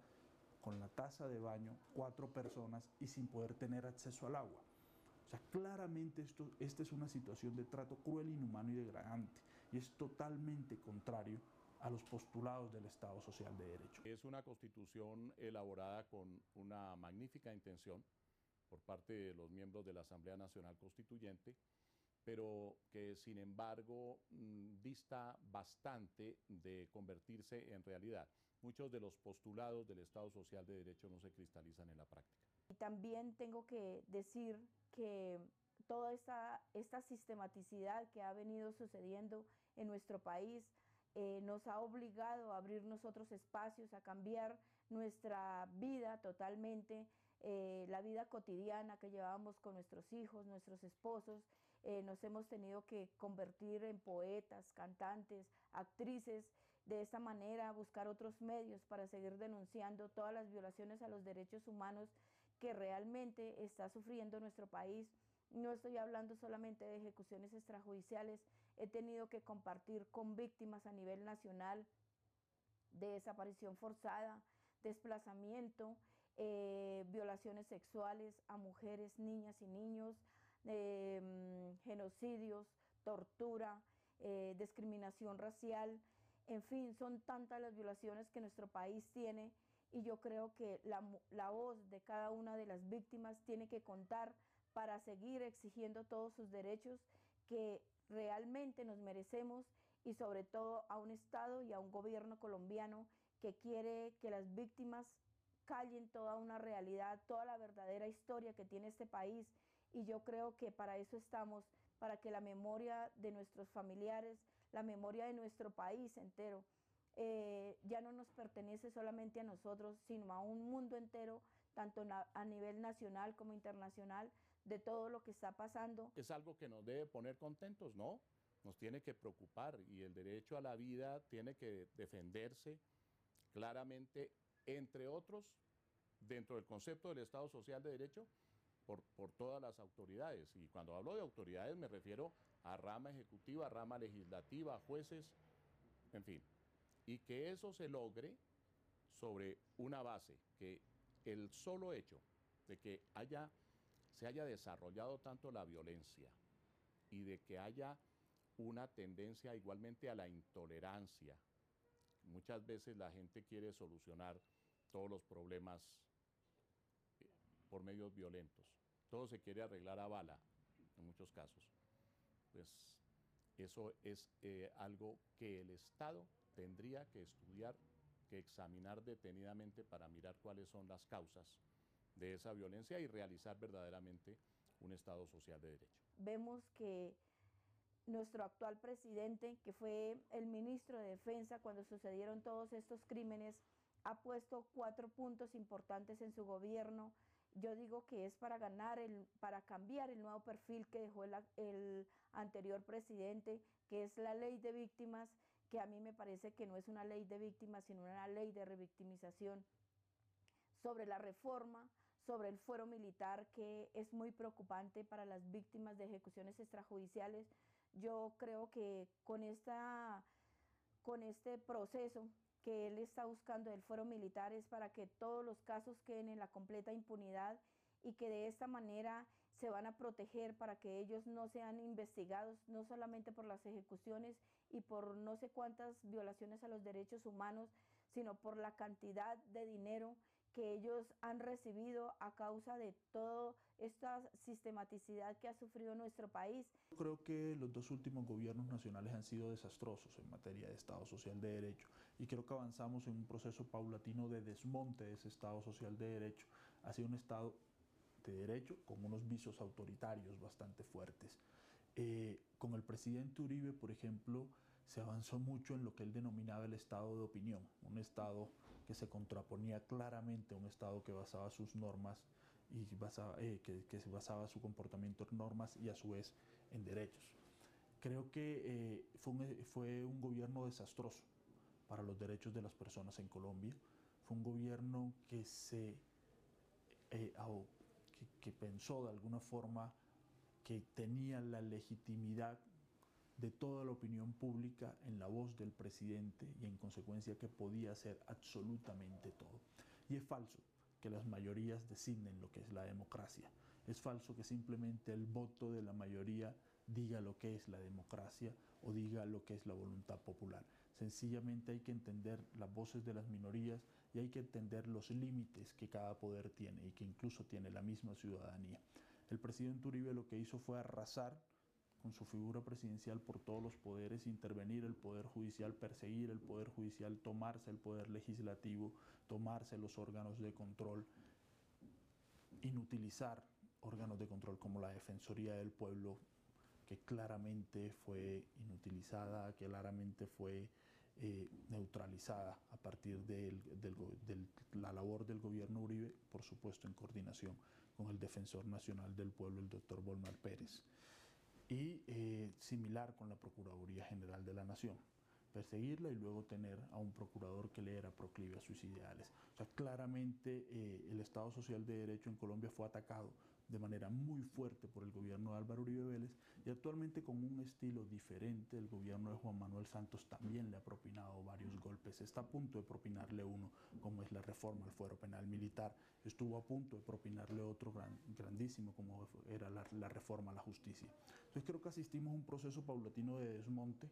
con la taza de baño, 4 personas y sin poder tener acceso al agua. O sea, claramente esta es una situación de trato cruel, inhumano y degradante, y es totalmente contrario a los postulados del Estado Social de Derecho. Es una constitución elaborada con una magnífica intención por parte de los miembros de la Asamblea Nacional Constituyente, pero que sin embargo dista bastante de convertirse en realidad. Muchos de los postulados del Estado Social de Derecho no se cristalizan en la práctica. Y también tengo que decir que toda esta sistematicidad que ha venido sucediendo en nuestro país nos ha obligado a abrirnos otros espacios, a cambiar nuestra vida totalmente, la vida cotidiana que llevábamos con nuestros hijos, nuestros esposos. Nos hemos tenido que convertir en poetas, cantantes, actrices, de esta manera buscar otros medios para seguir denunciando todas las violaciones a los derechos humanos que realmente está sufriendo nuestro país. No estoy hablando solamente de ejecuciones extrajudiciales, he tenido que compartir con víctimas a nivel nacional de desaparición forzada, desplazamiento, violaciones sexuales a mujeres, niñas y niños, genocidios, tortura, discriminación racial, en fin, son tantas las violaciones que nuestro país tiene y yo creo que la voz de cada una de las víctimas tiene que contar para seguir exigiendo todos sus derechos que realmente nos merecemos y sobre todo a un Estado y a un gobierno colombiano que quiere que las víctimas callen toda una realidad, toda la verdadera historia que tiene este país. Y yo creo que para eso estamos, para que la memoria de nuestros familiares, la memoria de nuestro país entero, ya no nos pertenece solamente a nosotros, sino a un mundo entero, tanto a nivel nacional como internacional, de todo lo que está pasando. Es algo que nos debe poner contentos, ¿no? Nos tiene que preocupar y el derecho a la vida tiene que defenderse claramente, entre otros, dentro del concepto del Estado Social de Derecho, por todas las autoridades. Y cuando hablo de autoridades me refiero a rama ejecutiva, rama legislativa, jueces, en fin. Y que eso se logre sobre una base, que el solo hecho de que se haya desarrollado tanto la violencia y de que haya una tendencia igualmente a la intolerancia. Muchas veces la gente quiere solucionar todos los problemas por medios violentos. Todo se quiere arreglar a bala, en muchos casos. Pues eso es algo que el Estado tendría que estudiar, que examinar detenidamente para mirar cuáles son las causas de esa violencia y realizar verdaderamente un Estado social de derecho. Vemos que nuestro actual presidente, que fue el ministro de Defensa cuando sucedieron todos estos crímenes, ha puesto 4 puntos importantes en su gobierno. Yo digo que es para cambiar el nuevo perfil que dejó el anterior presidente, que es la ley de víctimas, que a mí me parece que no es una ley de víctimas, sino una ley de revictimización, sobre la reforma, sobre el fuero militar, que es muy preocupante para las víctimas de ejecuciones extrajudiciales. Yo creo que con este proceso que él está buscando del fuero militar es para que todos los casos queden en la completa impunidad y que de esta manera se van a proteger para que ellos no sean investigados, no solamente por las ejecuciones y por no sé cuántas violaciones a los derechos humanos, sino por la cantidad de dinero que ellos han recibido a causa de toda esta sistematicidad que ha sufrido nuestro país. Creo que los dos últimos gobiernos nacionales han sido desastrosos en materia de Estado Social de Derecho y creo que avanzamos en un proceso paulatino de desmonte de ese Estado Social de Derecho hacia un Estado de Derecho con unos visos autoritarios bastante fuertes. Con el presidente Uribe, por ejemplo, se avanzó mucho en lo que él denominaba el Estado de opinión, un Estado que se contraponía claramente a un Estado que basaba sus normas y que se basaba su comportamiento en normas y a su vez en derechos. Creo que fue un gobierno desastroso para los derechos de las personas en Colombia. Fue un gobierno que pensó de alguna forma que tenía la legitimidad de toda la opinión pública en la voz del presidente y en consecuencia que podía hacer absolutamente todo. Y es falso que las mayorías designen lo que es la democracia. Es falso que simplemente el voto de la mayoría diga lo que es la democracia o diga lo que es la voluntad popular. Sencillamente hay que entender las voces de las minorías y hay que entender los límites que cada poder tiene y que incluso tiene la misma ciudadanía. El presidente Uribe lo que hizo fue arrasar con su figura presidencial por todos los poderes, intervenir el poder judicial, perseguir el poder judicial, tomarse el poder legislativo, tomarse los órganos de control, inutilizar órganos de control como la Defensoría del Pueblo, que claramente fue inutilizada, que claramente fue neutralizada a partir de la labor del gobierno Uribe, por supuesto en coordinación con el Defensor Nacional del Pueblo, el doctor Volmar Pérez. Y similar con la Procuraduría General de la Nación, perseguirla y luego tener a un procurador que le era proclive a sus ideales. O sea, claramente el Estado Social de Derecho en Colombia fue atacado de manera muy fuerte por el gobierno de Álvaro Uribe Vélez y actualmente con un estilo diferente el gobierno de Juan Manuel Santos también le ha propinado varios golpes. Está a punto de propinarle uno, como es la reforma al fuero penal militar. Estuvo a punto de propinarle otro grandísimo, como era la reforma a la justicia. Entonces creo que asistimos a un proceso paulatino de desmonte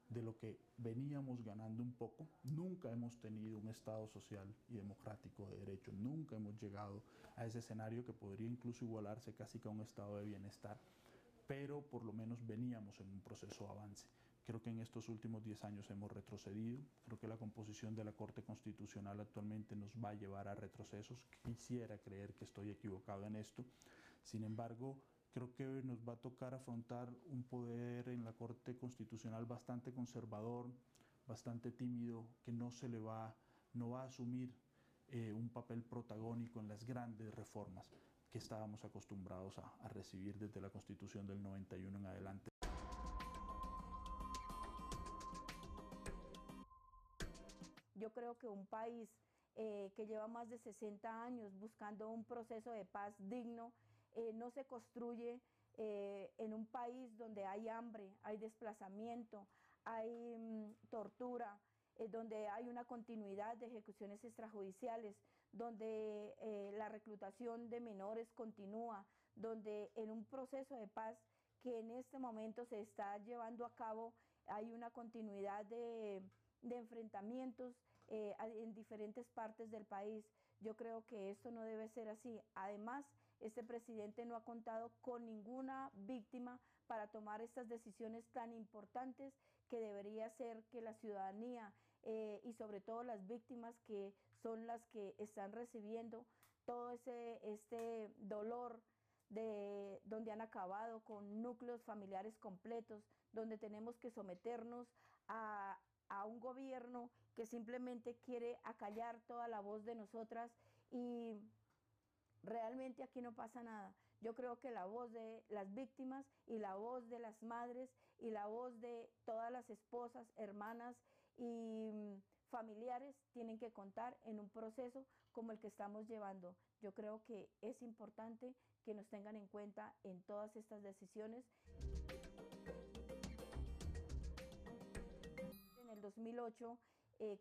de lo que veníamos ganando un poco. Nunca hemos tenido un Estado social y democrático de derecho, nunca hemos llegado a ese escenario que podría incluso igualarse casi que a un estado de bienestar, pero por lo menos veníamos en un proceso de avance. Creo que en estos últimos 10 años hemos retrocedido, creo que la composición de la Corte Constitucional actualmente nos va a llevar a retrocesos. Quisiera creer que estoy equivocado en esto, sin embargo, creo que nos va a tocar afrontar un poder en la Corte Constitucional bastante conservador, bastante tímido, que no va a asumir un papel protagónico en las grandes reformas que estábamos acostumbrados a recibir desde la Constitución del 91 en adelante. Yo creo que un país que lleva más de 60 años buscando un proceso de paz digno, no se construye en un país donde hay hambre, hay desplazamiento, hay tortura, donde hay una continuidad de ejecuciones extrajudiciales, donde la reclutación de menores continúa, donde en un proceso de paz que en este momento se está llevando a cabo hay una continuidad de enfrentamientos en diferentes partes del país. Yo creo que esto no debe ser así. Además, este presidente no ha contado con ninguna víctima para tomar estas decisiones tan importantes que debería ser que la ciudadanía y sobre todo las víctimas, que son las que están recibiendo todo este dolor donde han acabado con núcleos familiares completos, donde tenemos que someternos a un gobierno que simplemente quiere acallar toda la voz de nosotras y realmente aquí no pasa nada. Yo creo que la voz de las víctimas y la voz de las madres y la voz de todas las esposas, hermanas y familiares tienen que contar en un proceso como el que estamos llevando. Yo creo que es importante que nos tengan en cuenta en todas estas decisiones. En el 2008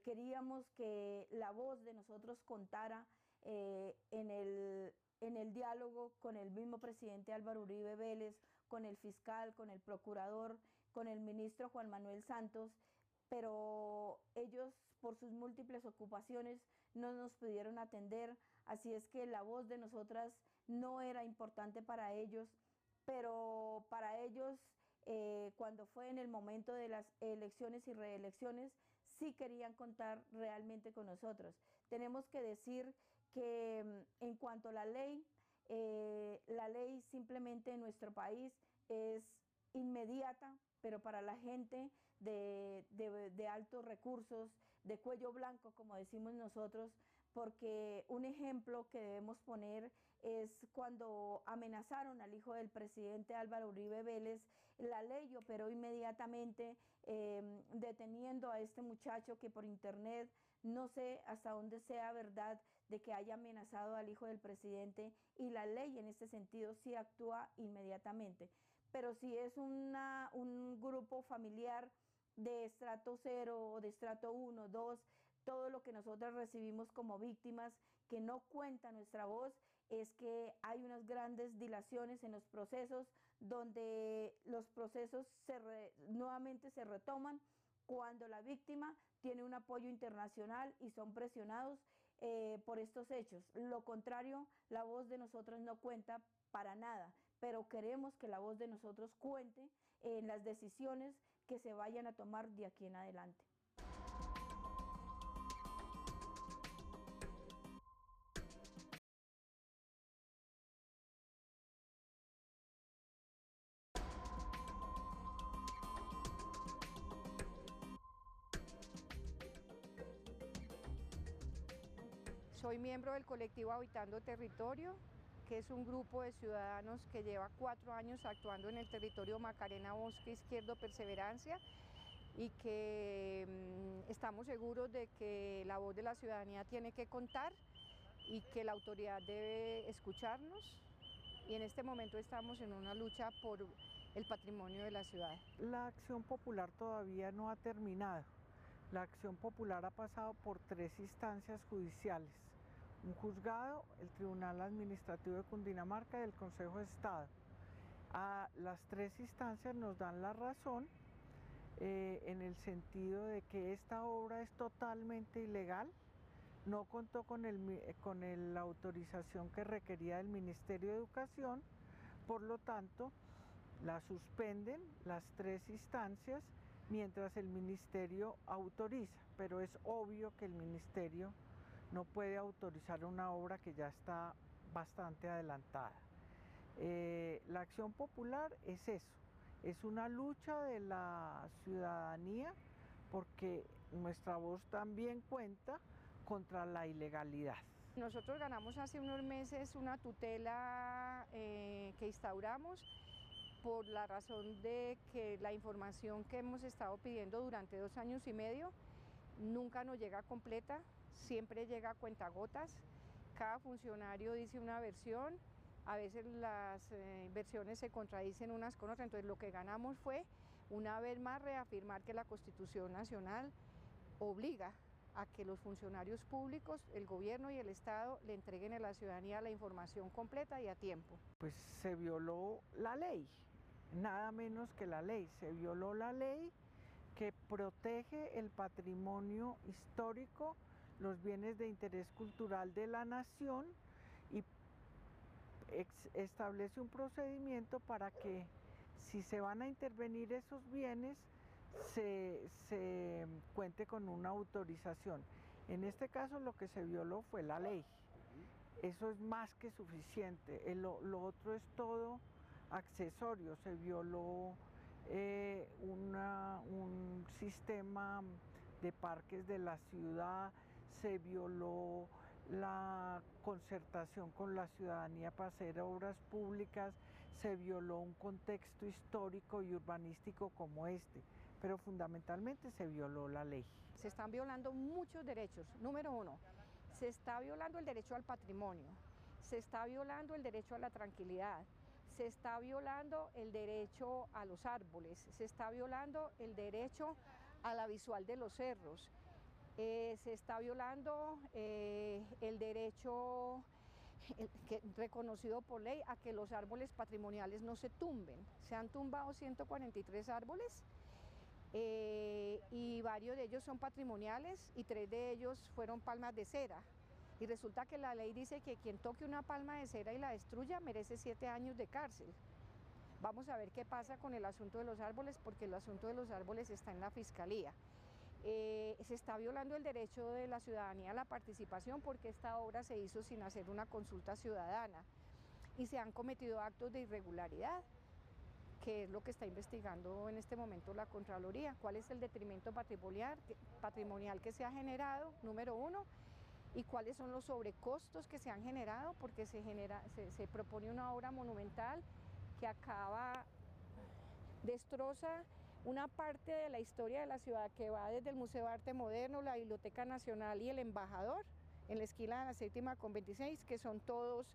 queríamos que la voz de nosotros contara en el diálogo con el mismo presidente Álvaro Uribe Vélez, con el fiscal, con el procurador, con el ministro Juan Manuel Santos, pero ellos por sus múltiples ocupaciones no nos pudieron atender, así es que la voz de nosotras no era importante para ellos, pero para ellos cuando fue en el momento de las elecciones y reelecciones, sí querían contar realmente con nosotros. Tenemos que decir que en cuanto a la ley simplemente en nuestro país es inmediata, pero para la gente de altos recursos, de cuello blanco, como decimos nosotros, porque un ejemplo que debemos poner es cuando amenazaron al hijo del presidente Álvaro Uribe Vélez, la ley operó inmediatamente deteniendo a este muchacho que por internet, no sé hasta dónde sea verdad de que haya amenazado al hijo del presidente, y la ley en este sentido sí actúa inmediatamente. Pero si es un grupo familiar de estrato 0 o de estrato 1, 2, todo lo que nosotros recibimos como víctimas, que no cuenta nuestra voz, es que hay unas grandes dilaciones en los procesos, donde los procesos nuevamente se retoman cuando la víctima tiene un apoyo internacional y son presionados por estos hechos. Lo contrario, la voz de nosotros no cuenta para nada, pero queremos que la voz de nosotros cuente en las decisiones que se vayan a tomar de aquí en adelante. Soy miembro del colectivo Habitando Territorio, que es un grupo de ciudadanos que lleva 4 años actuando en el territorio Macarena Bosque Izquierdo Perseverancia, y que estamos seguros de que la voz de la ciudadanía tiene que contar y que la autoridad debe escucharnos, y en este momento estamos en una lucha por el patrimonio de la ciudad. La acción popular todavía no ha terminado. La acción popular ha pasado por 3 instancias judiciales: un juzgado, el Tribunal Administrativo de Cundinamarca y el Consejo de Estado. A las 3 instancias nos dan la razón en el sentido de que esta obra es totalmente ilegal, no contó con la autorización que requería del Ministerio de Educación, por lo tanto la suspenden las 3 instancias mientras el Ministerio autoriza, pero es obvio que el Ministerio no puede autorizar una obra que ya está bastante adelantada. La acción popular es eso, es una lucha de la ciudadanía porque nuestra voz también cuenta contra la ilegalidad. Nosotros ganamos hace unos meses una tutela que instauramos por la razón de que la información que hemos estado pidiendo durante 2 años y medio nunca nos llega completa, siempre llega a cuentagotas. Cada funcionario dice una versión, a veces las versiones se contradicen unas con otras, entonces lo que ganamos fue una vez más reafirmar que la Constitución Nacional obliga a que los funcionarios públicos, el gobierno y el Estado le entreguen a la ciudadanía la información completa y a tiempo. Pues se violó la ley, nada menos que la ley, se violó la ley que protege el patrimonio histórico, los bienes de interés cultural de la nación, y establece un procedimiento para que si se van a intervenir esos bienes se cuente con una autorización. En este caso lo que se violó fue la ley, eso es más que suficiente. Lo otro es todo accesorio, se violó un sistema de parques de la ciudad, se violó la concertación con la ciudadanía para hacer obras públicas, se violó un contexto histórico y urbanístico como este. pero fundamentalmente se violó la ley. Se están violando muchos derechos. Número uno, se está violando el derecho al patrimonio, se está violando el derecho a la tranquilidad, se está violando el derecho a los árboles, se está violando el derecho a la visual de los cerros, se está violando el derecho reconocido por ley a que los árboles patrimoniales no se tumben. Se han tumbado 143 árboles y varios de ellos son patrimoniales y 3 de ellos fueron palmas de cera. Y resulta que la ley dice que quien toque una palma de cera y la destruya merece 7 años de cárcel. Vamos a ver qué pasa con el asunto de los árboles, porque el asunto de los árboles está en la Fiscalía. Se está violando el derecho de la ciudadanía a la participación, porque esta obra se hizo sin hacer una consulta ciudadana y se han cometido actos de irregularidad, que es lo que está investigando en este momento la Contraloría. ¿Cuál es el detrimento patrimonial que se ha generado? Número uno. Y cuáles son los sobrecostos que se han generado, porque se propone una obra monumental que destroza una parte de la historia de la ciudad que va desde el Museo de Arte Moderno, la Biblioteca Nacional y el Embajador, en la esquina de la 7ª con 26, que son todos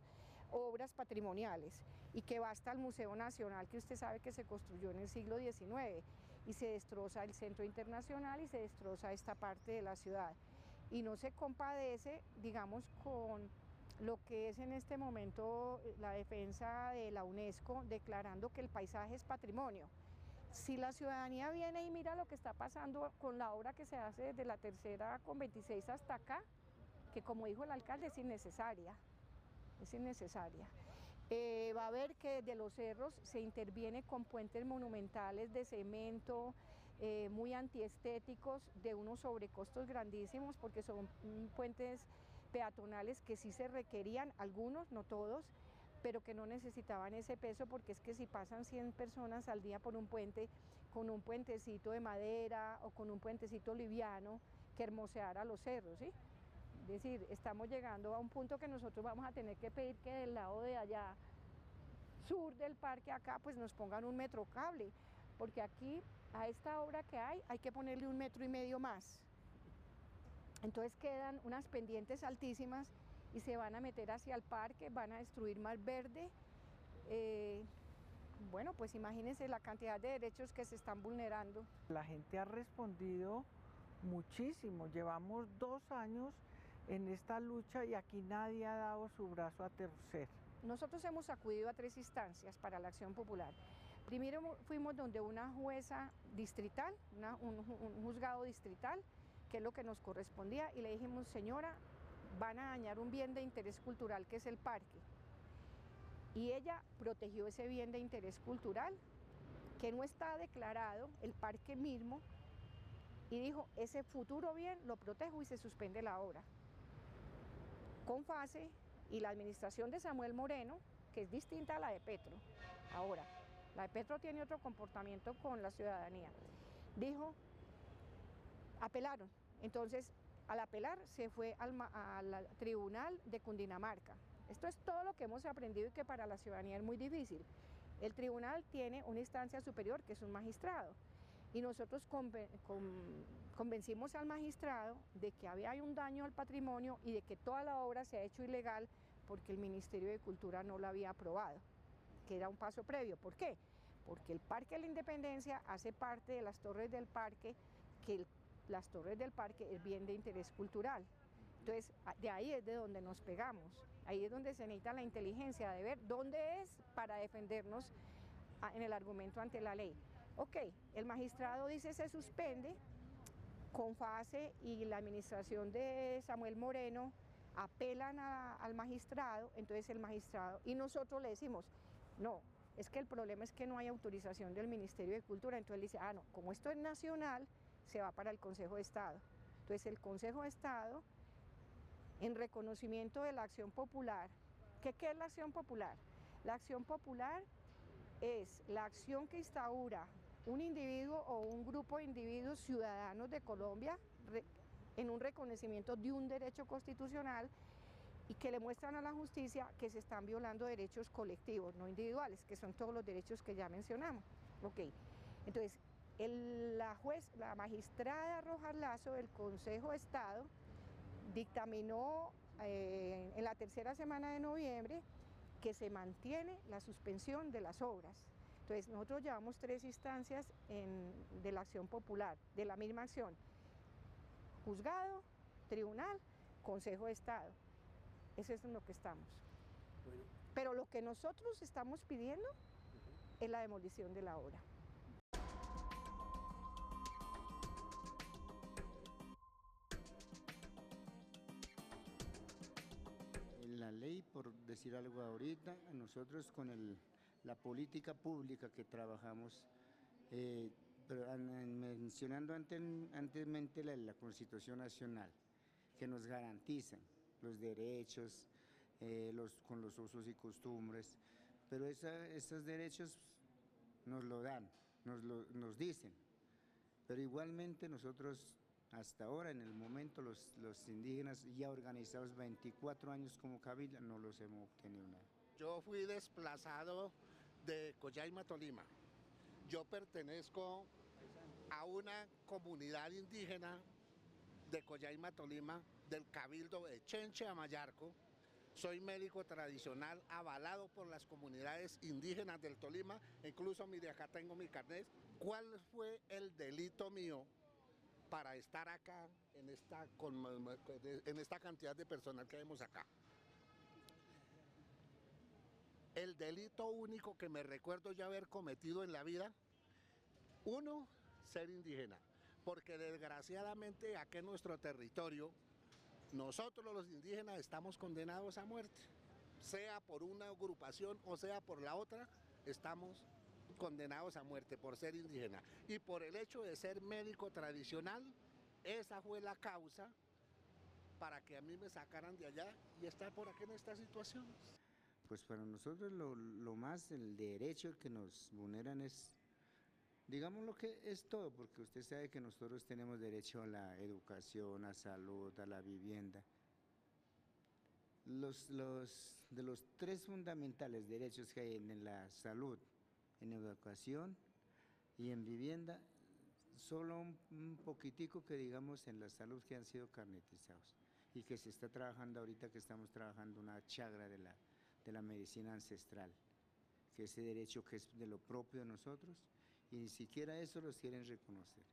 obras patrimoniales, y que va hasta el Museo Nacional, que usted sabe que se construyó en el siglo XIX, y se destroza el Centro Internacional y se destroza esta parte de la ciudad. Y no se compadece, digamos, con lo que es en este momento la defensa de la UNESCO, declarando que el paisaje es patrimonio. Si la ciudadanía viene y mira lo que está pasando con la obra que se hace desde la 3ª con 26 hasta acá, que como dijo el alcalde es innecesaria, va a ver que desde los cerros se interviene con puentes monumentales de cemento, muy antiestéticos, de unos sobrecostos grandísimos, porque son puentes peatonales que sí se requerían, algunos, no todos, pero que no necesitaban ese peso, porque es que si pasan 100 personas al día por un puente, con un puentecito de madera o con un puentecito liviano, que hermoseara los cerros, ¿sí? Es decir, estamos llegando a un punto que nosotros vamos a tener que pedir que del lado de allá, sur del parque acá, pues nos pongan un metrocable, porque aquí a esta obra que hay que ponerle 1,5 metros más. Entonces quedan unas pendientes altísimas y se van a meter hacia el parque, van a destruir más verde. Bueno, pues imagínense la cantidad de derechos que se están vulnerando. La gente ha respondido muchísimo, llevamos 2 años en esta lucha y aquí nadie ha dado su brazo a torcer. Nosotros hemos acudido a 3 instancias para la acción popular. Primero fuimos donde una jueza distrital, un juzgado distrital, que es lo que nos correspondía, y le dijimos, señora, van a dañar un bien de interés cultural que es el parque. Y ella protegió ese bien de interés cultural, que no está declarado, el parque mismo, y dijo, ese futuro bien lo protejo y se suspende la obra. Confase y la administración de Samuel Moreno, que es distinta a la de Petro. Ahora, la de Petro tiene otro comportamiento con la ciudadanía. Dijo, apelaron. Entonces, al apelar se fue al tribunal de Cundinamarca. Esto es todo lo que hemos aprendido y que para la ciudadanía es muy difícil. El tribunal tiene una instancia superior, que es un magistrado. Y nosotros convencimos al magistrado de que había un daño al patrimonio y de que toda la obra se ha hecho ilegal porque el Ministerio de Cultura no la había aprobado, que era un paso previo. ¿Por qué? Porque el Parque de la Independencia hace parte de las torres del parque, que las torres del parque es bien de interés cultural. Entonces, de ahí es de donde nos pegamos, ahí es donde se necesita la inteligencia de ver dónde es para defendernos en el argumento ante la ley. Ok, el magistrado dice se suspende, Confase y la administración de Samuel Moreno apelan al magistrado, entonces el magistrado, y nosotros le decimos, no, es que el problema es que no hay autorización del Ministerio de Cultura, entonces él dice, no, como esto es nacional, se va para el Consejo de Estado. Entonces el Consejo de Estado, en reconocimiento de la acción popular, ¿qué es la acción popular? La acción popular es la acción que instaura un individuo o un grupo de individuos ciudadanos de Colombia en un reconocimiento de un derecho constitucional y que le muestran a la justicia que se están violando derechos colectivos, no individuales, que son todos los derechos que ya mencionamos. Ok, entonces La magistrada Rojas Lazo del Consejo de Estado dictaminó en la tercera semana de noviembre que se mantiene la suspensión de las obras. Entonces nosotros llevamos 3 instancias de la acción popular, de la misma acción: juzgado, tribunal, Consejo de Estado. Eso es en lo que estamos. Bueno. Pero lo que nosotros estamos pidiendo es la demolición de la obra. La ley, por decir algo ahorita, nosotros con la política pública que trabajamos, mencionando anteriormente la Constitución Nacional, que nos garantizan los derechos con los usos y costumbres, pero esos derechos nos lo dan, nos dicen, pero igualmente nosotros hasta ahora, en el momento, los indígenas ya organizados 24 años como cabildo, no los hemos obtenido nada. Yo fui desplazado de Collaima, Tolima. Yo pertenezco a una comunidad indígena de Collaima, Tolima, del cabildo de Chenche, Amayarco. Soy médico tradicional avalado por las comunidades indígenas del Tolima, incluso mire, acá tengo mi carnet. ¿Cuál fue el delito mío para estar acá en esta cantidad de personal que vemos acá? El delito único que me recuerdo yo haber cometido en la vida, 1, ser indígena, porque desgraciadamente aquí en nuestro territorio, nosotros los indígenas estamos condenados a muerte, sea por una agrupación o sea por la otra, estamos condenados a muerte por ser indígena. Y por el hecho de ser médico tradicional, esa fue la causa para que a mí me sacaran de allá y estar por aquí en esta situación. Pues para nosotros lo más, el derecho que nos vulneran es, digamos lo que es todo, porque usted sabe que nosotros tenemos derecho a la educación, a salud, a la vivienda. De los 3 fundamentales derechos que hay en la salud, en educación y en vivienda, solo un poquitico que digamos en la salud que han sido carnetizados y que se está trabajando ahorita, que estamos trabajando una chagra de la medicina ancestral, que ese derecho que es de lo propio de nosotros, y ni siquiera eso los quieren reconocer.